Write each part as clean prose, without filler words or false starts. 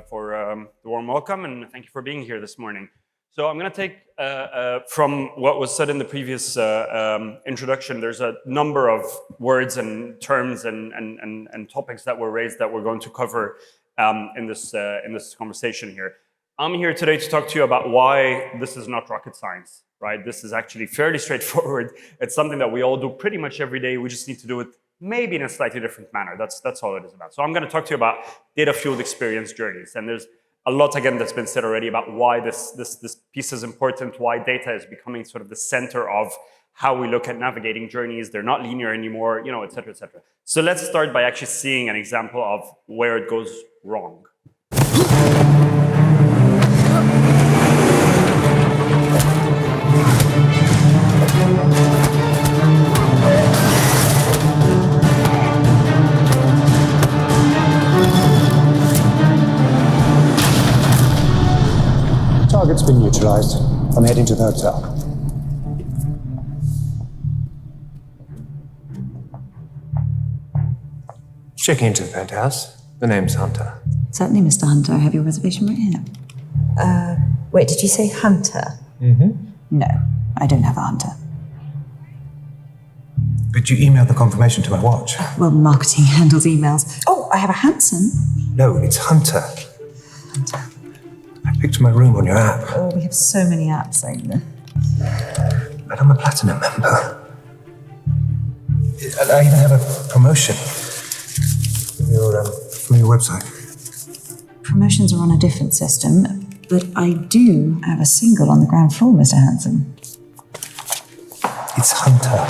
for the warm welcome, and thank you for being here this morning. So I'm going to take from what was said in the previous introduction. There's a number of words and terms and topics that were raised that we're going to cover in this conversation here. I'm here today to talk to you about why this is not rocket science, right? This is actually fairly straightforward. It's something that we all do pretty much every day. We just need to do it maybe in a slightly different manner. That's all it is about. So I'm going to talk to you about data-fueled experience journeys. And there's a lot, again, that's been said already about why this piece is important, why data is becoming sort of the center of how we look at navigating journeys. They're not linear anymore, you know, et cetera, et cetera. So let's start by actually seeing an example of where it goes wrong. Target's been neutralized. I'm heading to the hotel. Checking into the penthouse. The name's Hunter. Certainly, Mr. Hunter. I have your reservation right here. Wait, did you say Hunter? Mm-hmm. No, I don't have a Hunter. But you emailed the confirmation to my watch. Well, marketing handles emails. Oh, I have a Hanson. No, it's Hunter. Hunter. I picked my room on your app. Oh, we have so many apps like this. But I'm a platinum member. I even have a promotion from your website. Promotions are on a different system, but I do have a single on the ground floor, Mr. Hanson. It's Hunter.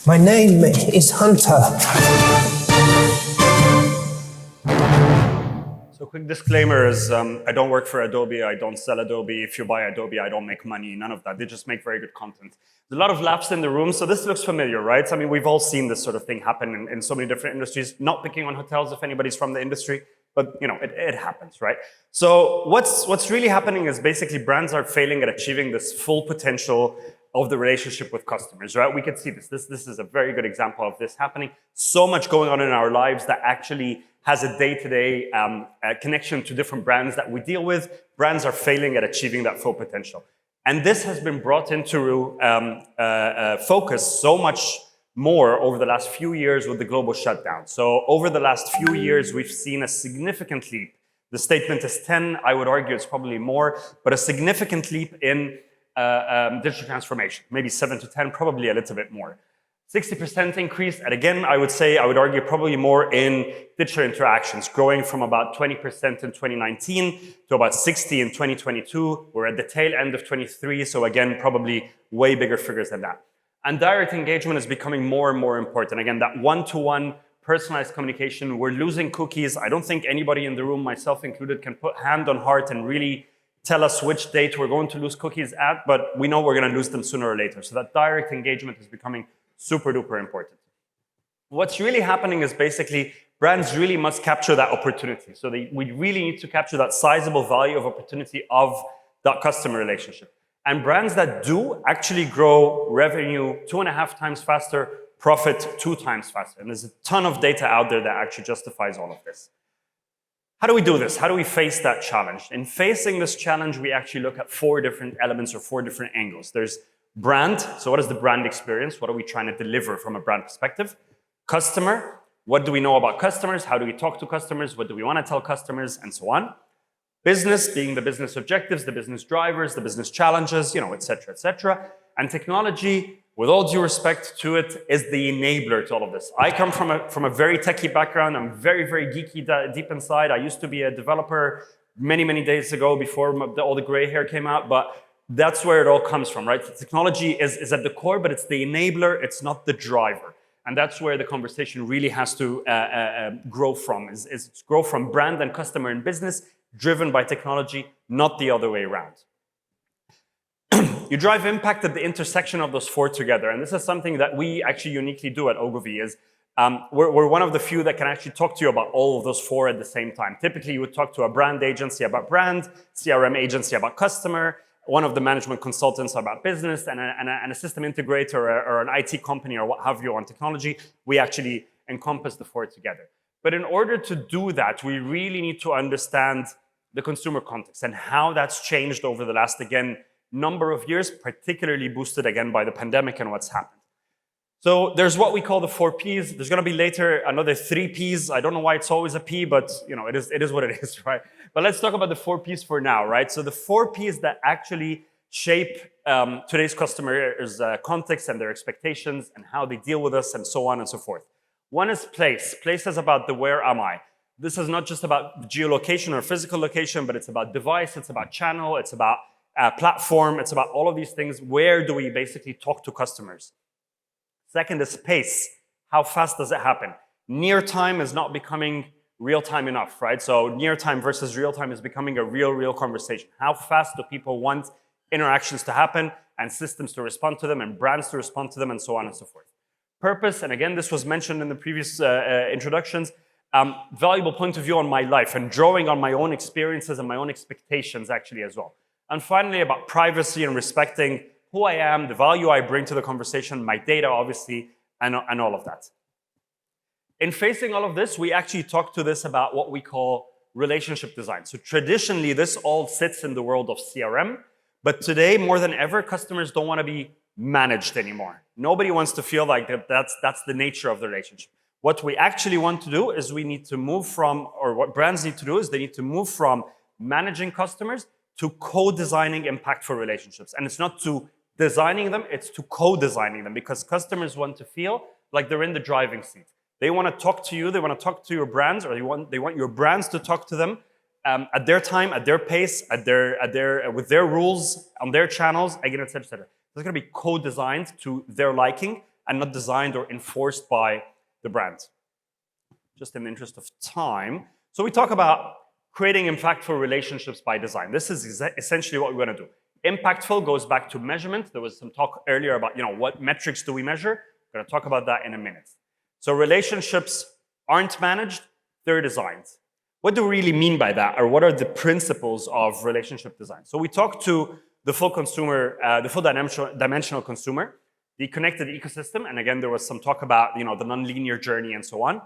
My name is Hunter. So quick disclaimer is I don't work for Adobe, I don't sell Adobe. If you buy Adobe, I don't make money, none of that. They just make very good content. There's a lot of laughs in the room, so this looks familiar, right? I mean, we've all seen this sort of thing happen in so many different industries, not picking on hotels if anybody's from the industry, but you know, it happens, right? So what's really happening is basically brands are failing at achieving this full potential of the relationship with customers, right? We can see this. This is a very good example of this happening. So much going on in our lives that actually has a day-to-day connection to different brands that we deal with. Brands are failing at achieving that full potential. And this has been brought into focus so much more over the last few years with the global shutdown. So over the last few years, we've seen a significant leap. The statement is 10, I would argue it's probably more, but a significant leap in digital transformation, maybe 7 to 10, probably a little bit more. 60% increase, and again, I would argue probably more in digital interactions, growing from about 20% in 2019 to about 60 in 2022. We're at the tail end of 23, so again, probably way bigger figures than that. And direct engagement is becoming more and more important. Again, that one-to-one personalized communication, we're losing cookies. I don't think anybody in the room, myself included, can put hand on heart and really tell us which date we're going to lose cookies at, but we know we're going to lose them sooner or later. So that direct engagement is becoming super duper important. What's really happening is basically brands really must capture that opportunity. So we really need to capture that sizable value of opportunity of that customer relationship. And brands that do actually grow revenue 2.5 times faster, profit 2 times faster. And there's a ton of data out there that actually justifies all of this. How do we do this? How do we face that challenge? In facing this challenge, we actually look at 4 different elements or 4 different angles. There's brand. So what is the brand experience? What are we trying to deliver from a brand perspective? Customer. What do we know about customers? How do we talk to customers? What do we want to tell customers? And so on. Business, being the business objectives, the business drivers, the business challenges, you know, et cetera, et cetera. And technology, with all due respect to it, is the enabler to all of this. I come from a very techie background. I'm very, very geeky deep inside. I used to be a developer many, many days ago before all the gray hair came out, but that's where it all comes from, right? The technology is at the core, but it's the enabler, it's not the driver. And that's where the conversation really has to grow from, is grow from brand and customer and business, driven by technology, not the other way around. You drive impact at the intersection of those 4 together. And this is something that we actually uniquely do at Ogilvy, is we're one of the few that can actually talk to you about all of those 4 at the same time. Typically, you would talk to a brand agency about brand, CRM agency about customer, one of the management consultants about business, and a system integrator or an IT company or what have you on technology. We actually encompass the 4 together. But in order to do that, we really need to understand the consumer context and how that's changed over the last, again, number of years, particularly boosted again by the pandemic and what's happened. So there's what we call the 4 Ps. There's going to be later another 3 Ps. I don't know why it's always a P, but it is what it is, right? But let's talk about the 4 Ps for now, right? So the 4 Ps that actually shape today's customers' context and their expectations and how they deal with us and so on and so forth. One is place. Place is about the where am I. This is not just about geolocation or physical location, but it's about device, it's about channel, it's about platform, it's about all of these things. Where do we basically talk to customers? Second is pace. How fast does it happen? Near time is not becoming real time enough, right? So near time versus real time is becoming a real conversation. How fast do people want interactions to happen and systems to respond to them and brands to respond to them and so on and so forth? Purpose, and again, this was mentioned in the previous introductions, valuable point of view on my life and drawing on my own experiences and my own expectations actually as well. And finally, about privacy and respecting who I am, the value I bring to the conversation, my data, obviously, and all of that. In facing all of this, we actually talk to this about what we call relationship design. So traditionally, this all sits in the world of CRM, but today, more than ever, customers don't want to be managed anymore. Nobody wants to feel like that's the nature of the relationship. What we actually want to do is we need to move from, or what brands need to do is they need to move from managing customers to co-designing impactful relationships. And it's not to designing them, it's to co-designing them, because customers want to feel like they're in the driving seat. They want to talk to you, they want to talk to your brands, or they want your brands to talk to them at their time, at their pace, with their rules, on their channels, again, et cetera, et cetera. It's going to be co-designed to their liking and not designed or enforced by the brand. Just in the interest of time. So we talk about creating impactful relationships by design. This is essentially what we're going to do. Impactful goes back to measurement. There was some talk earlier about, what metrics do we measure? We're going to talk about that in a minute. So relationships aren't managed, they're designed. What do we really mean by that? Or what are the principles of relationship design? So we talk to the full consumer, the full dimensional consumer, the connected ecosystem, and again, there was some talk about, the non-linear journey and so on.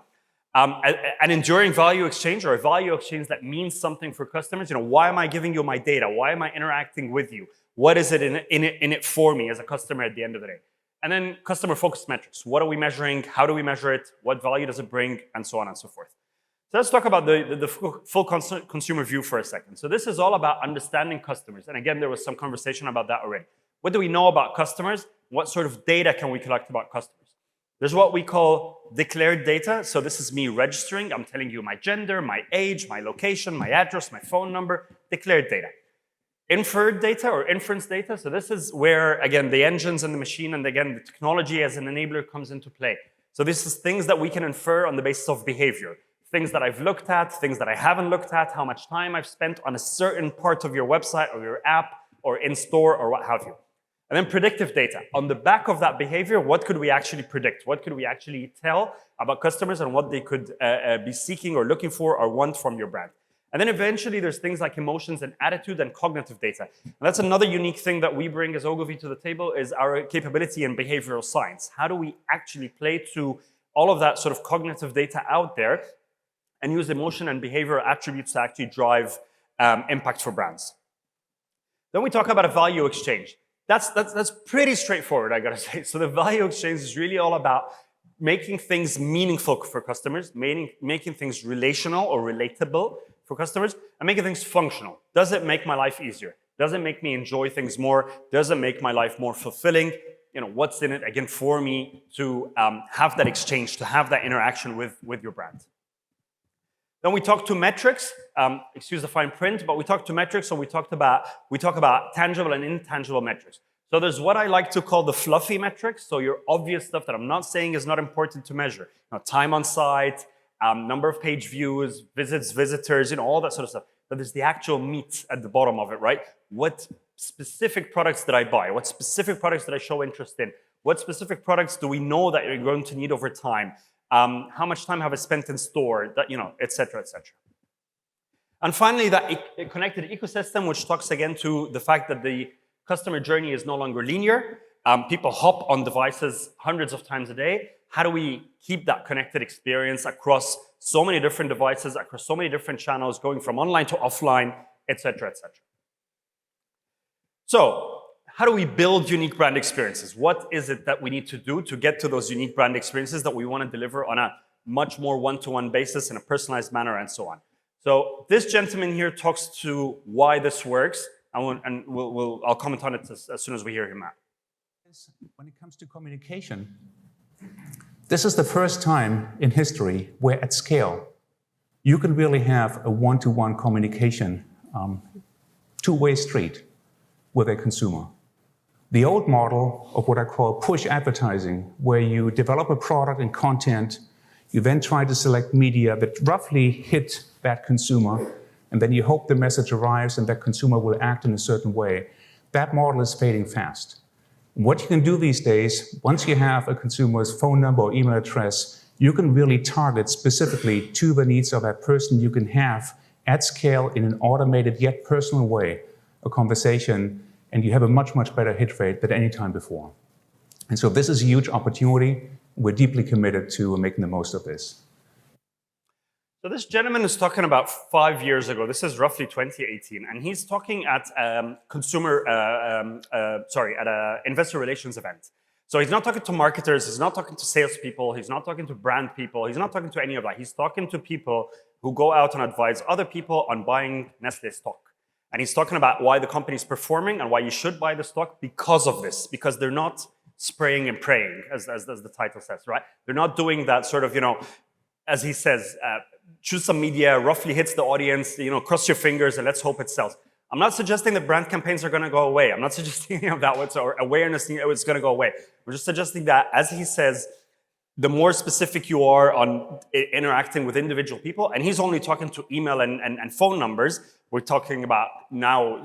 An enduring value exchange, or a value exchange that means something for customers. Why am I giving you my data? Why am I interacting with you? What is it in it for me as a customer at the end of the day? And then customer-focused metrics. What are we measuring? How do we measure it? What value does it bring? And so on and so forth. So let's talk about the full consumer view for a second. So this is all about understanding customers. And again, there was some conversation about that already. What do we know about customers? What sort of data can we collect about customers? There's what we call declared data. So this is me registering. I'm telling you my gender, my age, my location, my address, my phone number, declared data. Inferred data or inference data. So this is where, again, the engines and the machine and again, the technology as an enabler comes into play. So this is things that we can infer on the basis of behavior. Things that I've looked at, things that I haven't looked at, how much time I've spent on a certain part of your website or your app or in store or what have you. And then predictive data. On the back of that behavior, what could we actually predict? What could we actually tell about customers and what they could be seeking or looking for or want from your brand? And then eventually there's things like emotions and attitude and cognitive data. And that's another unique thing that we bring as Ogilvy to the table is our capability in behavioral science. How do we actually play to all of that sort of cognitive data out there and use emotion and behavioral attributes to actually drive impact for brands? Then we talk about a value exchange. That's pretty straightforward, I gotta say. So the value exchange is really all about making things meaningful for customers, making things relational or relatable for customers, and making things functional. Does it make my life easier? Does it make me enjoy things more? Does it make my life more fulfilling? What's in it, again, for me to have that exchange, to have that interaction with your brand. Then we talk to metrics, excuse the fine print, but we talk to metrics, so we talk about tangible and intangible metrics. So there's what I like to call the fluffy metrics, so your obvious stuff that I'm not saying is not important to measure. Time on site, number of page views, visits, visitors, all that sort of stuff. But there's the actual meat at the bottom of it, right? What specific products did I buy? What specific products did I show interest in? What specific products do we know that you're going to need over time? How much time have I spent in store, et cetera, et cetera. And finally, that connected ecosystem, which talks again to the fact that the customer journey is no longer linear. People hop on devices hundreds of times a day. How do we keep that connected experience across so many different devices, across so many different channels, going from online to offline, et cetera, et cetera. So how do we build unique brand experiences? What is it that we need to do to get to those unique brand experiences that we want to deliver on a much more one-to-one basis in a personalized manner and so on? So this gentleman here talks to why this works, and I'll comment on it as soon as we hear him out. When it comes to communication, this is the first time in history where at scale, you can really have a one-to-one communication, two-way street with a consumer. The old model of what I call push advertising, where you develop a product and content, you then try to select media that roughly hit that consumer, and then you hope the message arrives and that consumer will act in a certain way. That model is fading fast. What you can do these days, once you have a consumer's phone number or email address, you can really target specifically to the needs of that person. You can have at scale in an automated yet personal way a conversation, and you have a much, much better hit rate than any time before. And so this is a huge opportunity. We're deeply committed to making the most of this. So this gentleman is talking about 5 years ago. This is roughly 2018, and he's talking at an investor relations event. So he's not talking to marketers, he's not talking to salespeople, he's not talking to brand people, he's not talking to any of that. He's talking to people who go out and advise other people on buying Nestle stock. And he's talking about why the company is performing and why you should buy the stock because of this, because they're not spraying and praying, as the title says, right? They're not doing that sort of, as he says, choose some media, roughly hits the audience, cross your fingers and let's hope it sells. I'm not suggesting that brand campaigns are going to go away. I'm not suggesting that or awareness is going to go away. We're just suggesting that, as he says, the more specific you are on interacting with individual people, and he's only talking to email and phone numbers. We're talking about now,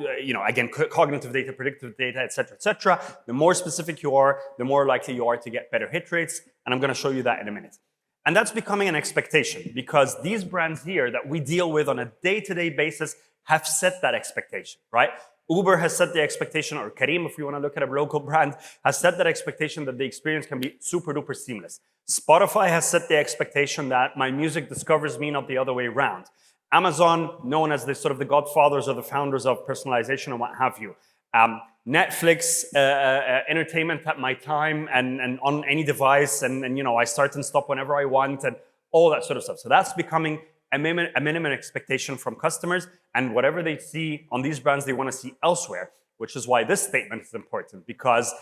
again, cognitive data, predictive data, et cetera, the more specific you are, the more likely you are to get better hit rates. And I'm going to show you that in a minute. And that's becoming an expectation because these brands here that we deal with on a day-to-day basis have set that expectation, right? Uber has set the expectation, or Kareem, if you want to look at a local brand, has set that expectation that the experience can be super duper seamless. Spotify has set the expectation that my music discovers me, not the other way around. Amazon, known as the godfathers or the founders of personalization and what have you. Netflix, entertainment at my time and on any device, and I start and stop whenever I want, and all that sort of stuff. So that's becoming a minimum expectation from customers, and whatever they see on these brands, they want to see elsewhere, which is why this statement is important, because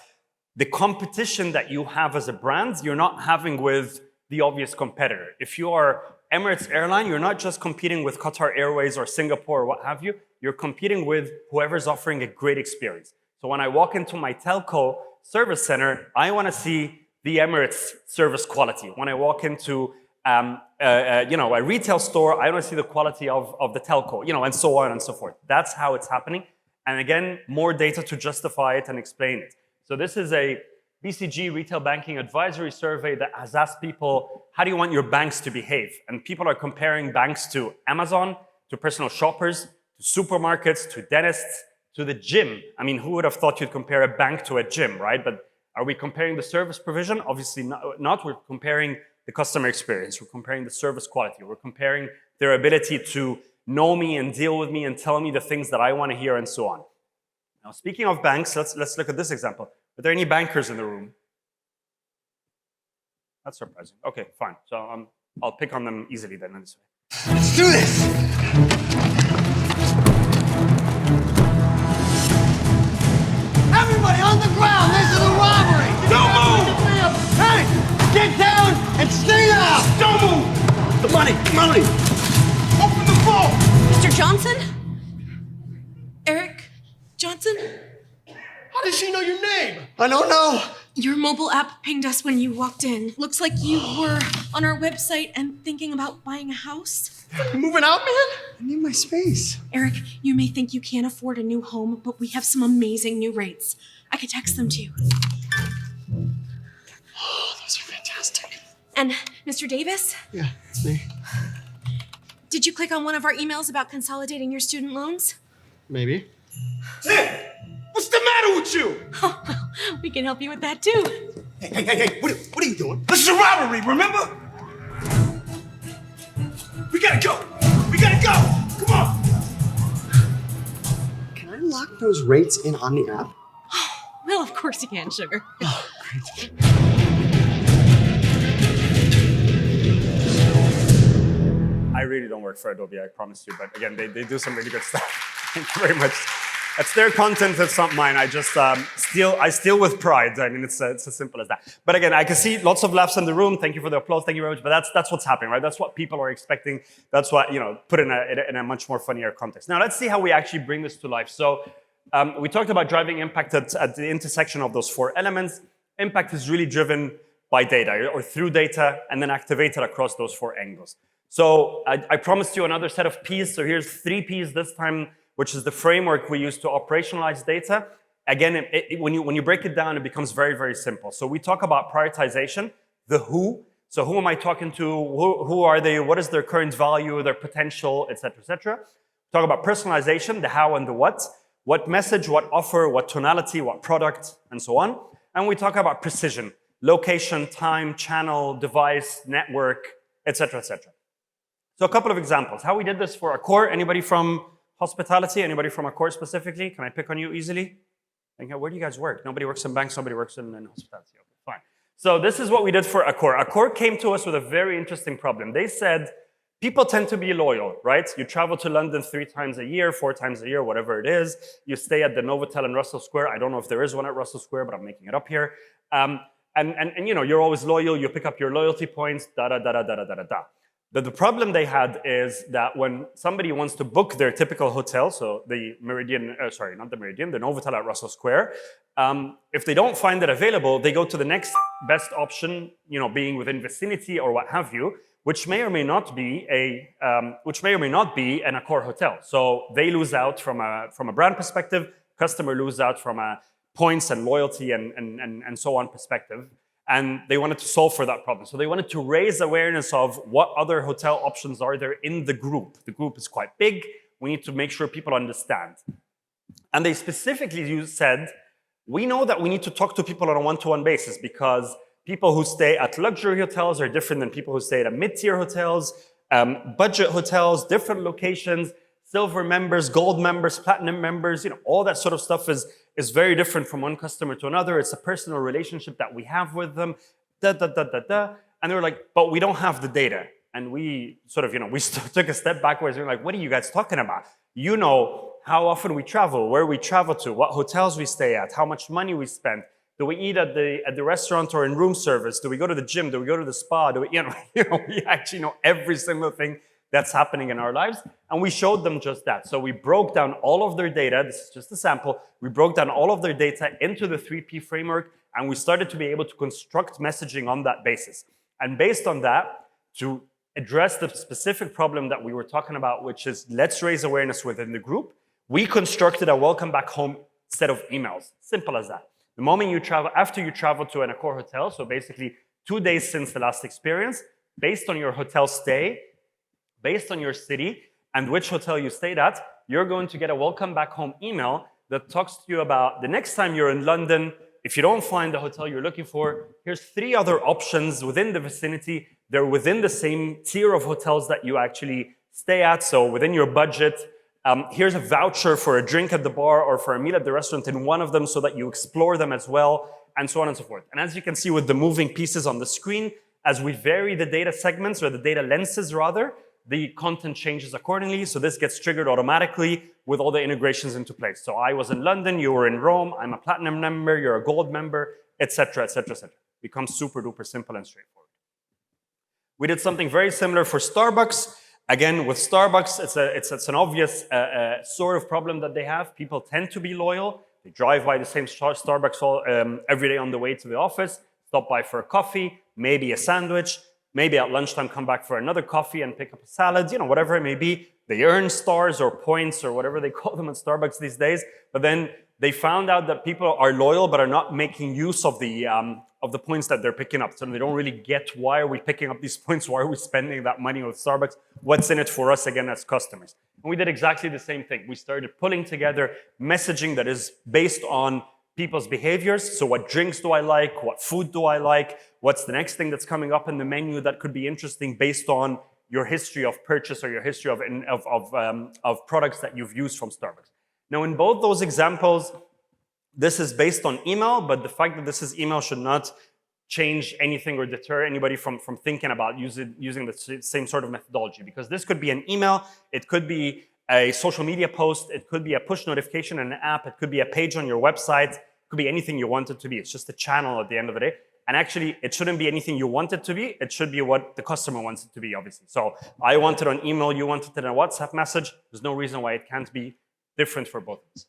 the competition that you have as a brand, you're not having with the obvious competitor. If you are Emirates Airline, you're not just competing with Qatar Airways or Singapore or what have you, you're competing with whoever's offering a great experience. So when I walk into my telco service center, I want to see the Emirates service quality. When I walk into a retail store, I want to see the quality of the telco, and so on and so forth. That's how it's happening. And again, more data to justify it and explain it. So this is a BCG Retail Banking Advisory Survey that has asked people, how do you want your banks to behave? And people are comparing banks to Amazon, to personal shoppers, to supermarkets, to dentists, to the gym. I mean, who would have thought you'd compare a bank to a gym, right? But are we comparing the service provision? Obviously not. We're comparing the customer experience. We're comparing the service quality. We're comparing their ability to know me and deal with me and tell me the things that I want to hear and so on. Now, speaking of banks, let's look at this example. Are there any bankers in the room? That's surprising. Okay, fine. So I'll pick on them easily then. This way. Let's do this! Everybody on the ground! This is a robbery! Don't move! Hey! Get down and stay down! Don't move! The money! Money! Open the vault! Mr. Johnson? Eric Johnson? How does she know your name? I don't know. Your mobile app pinged us when you walked in. Looks like you were on our website and thinking about buying a house. You moving out, man? I need my space. Eric, you may think you can't afford a new home, but we have some amazing new rates. I could text them to you. Oh, those are fantastic. And Mr. Davis? Yeah, it's me. Did you click on one of our emails about consolidating your student loans? Maybe. Tim! What's the matter with you? Oh, well, we can help you with that too. Hey, what are you doing? This is a robbery, remember? We gotta go! Come on! Can I lock those rates in on the app? Well, of course you can, sugar. I really don't work for Adobe, I promise you. But again, they do some really good stuff. Thank you very much. That's their content, that's not mine. I just steal with pride. I mean, it's as simple as that. But again, I can see lots of laughs in the room. Thank you for the applause. Thank you very much. But that's what's happening, right? That's what people are expecting. That's what, put in a much more funnier context. Now, let's see how we actually bring this to life. So we talked about driving impact at the intersection of those four elements. Impact is really driven by data or through data and then activated across those four angles. So I promised you another set of P's. So here's 3 P's this time, which is the framework we use to operationalize data. Again, when you break it down, it becomes very, very simple. So we talk about prioritization, the who. So who am I talking to? Who are they? What is their current value, their potential, et cetera, et cetera. Talk about personalization, the how and the what message, what offer, what tonality, what product, and so on. And we talk about precision, location, time, channel, device, network, et cetera, et cetera. So a couple of examples. How we did this for Accor. Anybody from hospitality? Anybody from Accor specifically? Can I pick on you easily? Where do you guys work? Nobody works in banks, nobody works in hospitality. Okay, fine. So this is what we did for Accor. Accor came to us with a very interesting problem. They said, people tend to be loyal, right? You travel to London 3 times a year, 4 times a year, whatever it is. You stay at the Novotel in Russell Square. I don't know if there is one at Russell Square, but I'm making it up here. And you're always loyal. You pick up your loyalty points, da-da-da-da-da-da-da-da. The problem they had is that when somebody wants to book their typical hotel, so the Meridian, not the Meridian, the Novotel at Russell Square, if they don't find it available, they go to the next best option, being within vicinity or what have you, which may or may not be an Accor hotel. So they lose out from a brand perspective, customer lose out from a points and loyalty and so on perspective. And they wanted to solve for that problem. So they wanted to raise awareness of what other hotel options are there in the group. The group is quite big. We need to make sure people understand. And they specifically said, we know that we need to talk to people on a one-to-one basis because people who stay at luxury hotels are different than people who stay at mid-tier hotels, budget hotels, different locations, silver members, gold members, platinum members, all that sort of stuff is very different from one customer to another. It's a personal relationship that we have with them, And they were like, but we don't have the data. And we sort of, we took a step backwards. We were like, what are you guys talking about? You know how often we travel, where we travel to, what hotels we stay at, how much money we spend. Do we eat at the restaurant or in room service? Do we go to the gym? Do we go to the spa? Do we, we actually know every single thing that's happening in our lives. And we showed them just that. So we broke down all of their data. This is just a sample. We broke down all of their data into the 3P framework, and we started to be able to construct messaging on that basis. And based on that, to address the specific problem that we were talking about, which is let's raise awareness within the group, we constructed a welcome back home set of emails. Simple as that. The moment you travel, after you travel to an Accor hotel, so basically 2 days since the last experience, based on your hotel stay, based on your city and which hotel you stayed at, you're going to get a welcome back home email that talks to you about the next time you're in London. If you don't find the hotel you're looking for, here's 3 other options within the vicinity. They're within the same tier of hotels that you actually stay at, so within your budget. Here's a voucher for a drink at the bar or for a meal at the restaurant in one of them so that you explore them as well, and so on and so forth. And as you can see with the moving pieces on the screen, as we vary the data segments, or the data lenses rather, the content changes accordingly. So this gets triggered automatically with all the integrations into place. So I was in London, you were in Rome, I'm a platinum member, you're a gold member, etc., etc., etc. Becomes super duper simple and straightforward. We did something very similar for Starbucks. Again, with Starbucks, it's an obvious sort of problem that they have. People tend to be loyal. They drive by the same Starbucks every day on the way to the office, stop by for a coffee, maybe a sandwich, maybe at lunchtime come back for another coffee and pick up a salad, whatever it may be. They earn stars or points or whatever they call them at Starbucks these days. But then they found out that people are loyal but are not making use of the of the points that they're picking up. So they don't really get, why are we picking up these points? Why are we spending that money with Starbucks? What's in it for us, again, as customers? And we did exactly the same thing. We started pulling together messaging that is based on people's behaviors. So what drinks do I like? What food do I like? What's the next thing that's coming up in the menu that could be interesting based on your history of purchase or your history of products that you've used from Starbucks. Now, in both those examples, this is based on email, but the fact that this is email should not change anything or deter anybody from thinking about using the same sort of methodology, because this could be an email, it could be a social media post, it could be a push notification in an app, it could be a page on your website, it could be anything you want it to be. It's just a channel at the end of the day. And actually, it shouldn't be anything you want it to be. It should be what the customer wants it to be, obviously. So I want it on email, you want it in a WhatsApp message. There's no reason why it can't be different for both of us.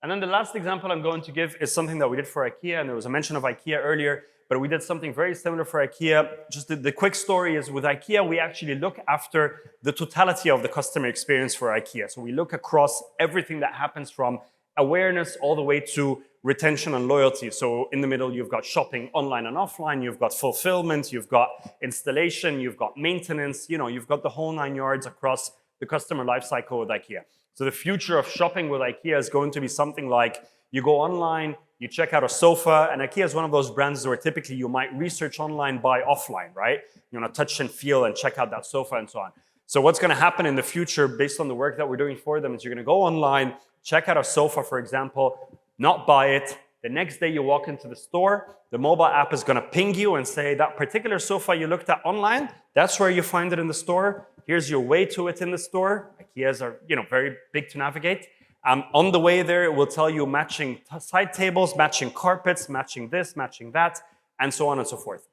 And then the last example I'm going to give is something that we did for IKEA, and there was a mention of IKEA earlier, but we did something very similar for IKEA. Just the quick story is with IKEA, we actually look after the totality of the customer experience for IKEA. So we look across everything that happens from awareness all the way to retention and loyalty. So in the middle, you've got shopping online and offline, you've got fulfillment, you've got installation, you've got maintenance, you've got the whole 9 yards across the customer lifecycle with IKEA. So the future of shopping with IKEA is going to be something like you go online, you check out a sofa, and IKEA is one of those brands where typically you might research online, buy offline, right? You want to touch and feel and check out that sofa and so on. So what's going to happen in the future based on the work that we're doing for them is you're going to go online, check out a sofa, for example, not buy it. The next day you walk into the store, the mobile app is going to ping you and say that particular sofa you looked at online, that's where you find it in the store. Here's your way to it in the store. IKEAs are, very big to navigate. On the way there, it will tell you matching side tables, matching carpets, matching this, matching that, and so on and so forth.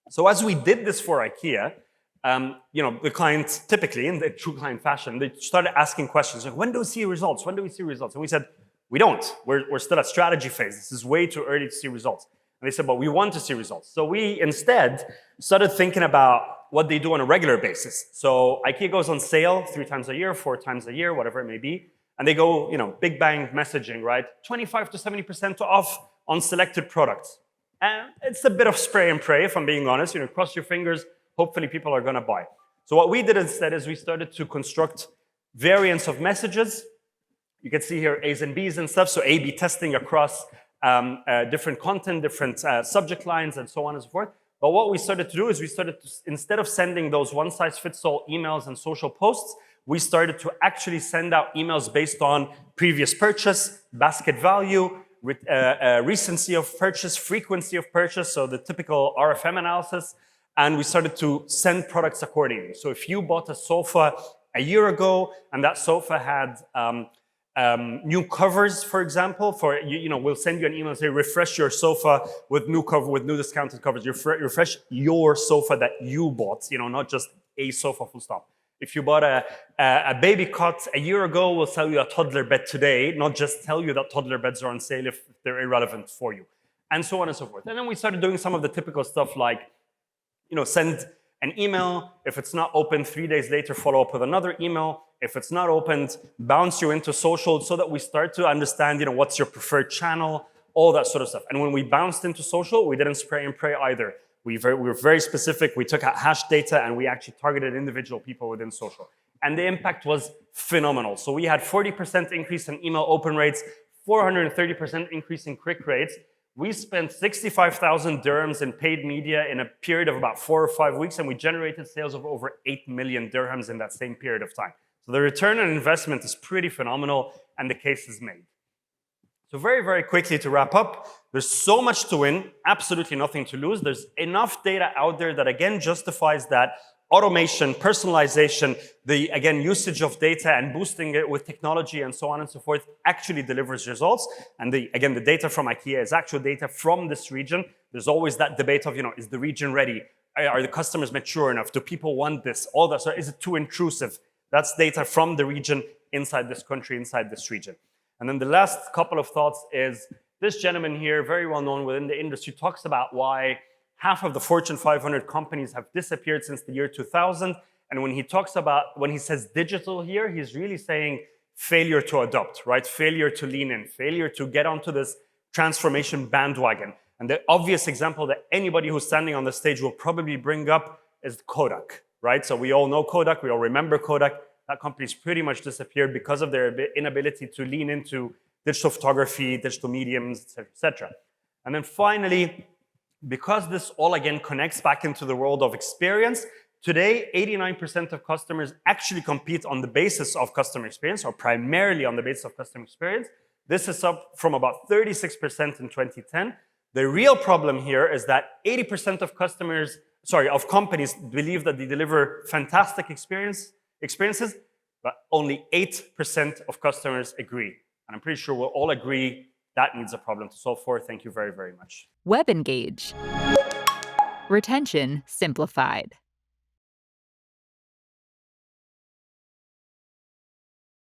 So as we did this for IKEA, the clients typically, in the true client fashion, they started asking questions like, when do we see results? When do we see results? And we said, we don't. We're still at strategy phase. This is way too early to see results. And they said, but we want to see results. So we instead started thinking about what they do on a regular basis. So IKEA goes on sale 3 times a year, 4 times a year, whatever it may be. And they go, big bang messaging, right? 25 to 70% off on selected products. And it's a bit of spray and pray, if I'm being honest. Cross your fingers, hopefully people are gonna buy. So what we did instead is we started to construct variants of messages. You can see here A's and B's and stuff, so A/B testing across different content, different subject lines, and so on and so forth. But what we started to do is we started to, instead of sending those one-size-fits-all emails and social posts, we started to actually send out emails based on previous purchase, basket value, recency of purchase, frequency of purchase, so the typical RFM analysis, and we started to send products accordingly. So if you bought a sofa a year ago and that sofa had new covers, for example, we'll send you an email and say, refresh your sofa with new cover, with new discounted covers. Refresh your sofa that you bought, not just a sofa full stop. If you bought a baby cot a year ago, we'll sell you a toddler bed today, not just tell you that toddler beds are on sale if they're irrelevant for you, and so on and so forth. And then we started doing some of the typical stuff like, send an email. If it's not open, 3 days later, follow up with another email. If it's not opened, bounce you into social so that we start to understand, what's your preferred channel, all that sort of stuff. And when we bounced into social, we didn't spray and pray either. We were very specific. We took out hash data and we actually targeted individual people within social. And the impact was phenomenal. So we had 40% increase in email open rates, 430% increase in click rates. We spent 65,000 dirhams in paid media in a period of about 4 or 5 weeks, and we generated sales of over 8 million dirhams in that same period of time. So the return on investment is pretty phenomenal, and the case is made. So very, very quickly to wrap up, there's so much to win, absolutely nothing to lose. There's enough data out there that, again, justifies that automation, personalization, again, usage of data and boosting it with technology and so on and so forth actually delivers results. And again, the data from IKEA is actual data from this region. There's always that debate of, is the region ready? Are the customers mature enough? Do people want this? All that. So is it too intrusive? That's data from the region inside this country, inside this region. And then the last couple of thoughts is this gentleman here, very well known within the industry, talks about why half of the Fortune 500 companies have disappeared since the year 2000. And when he says digital here, he's really saying failure to adopt, right? Failure to lean in, failure to get onto this transformation bandwagon. And the obvious example that anybody who's standing on the stage will probably bring up is Kodak, right? So we all know Kodak, we all remember Kodak. That company's pretty much disappeared because of their inability to lean into digital photography, digital mediums, et cetera, et cetera. And then finally, because this all again connects back into the world of experience, today 89% of customers actually compete on the basis of customer experience, or primarily on the basis of customer experience. This is up from about 36% in 2010. The real problem here is that 80% of companies believe that they deliver fantastic experiences, but only 8% of customers agree. And I'm pretty sure we'll all agree that needs a problem to solve for. Thank you very, very much. WebEngage. Retention simplified.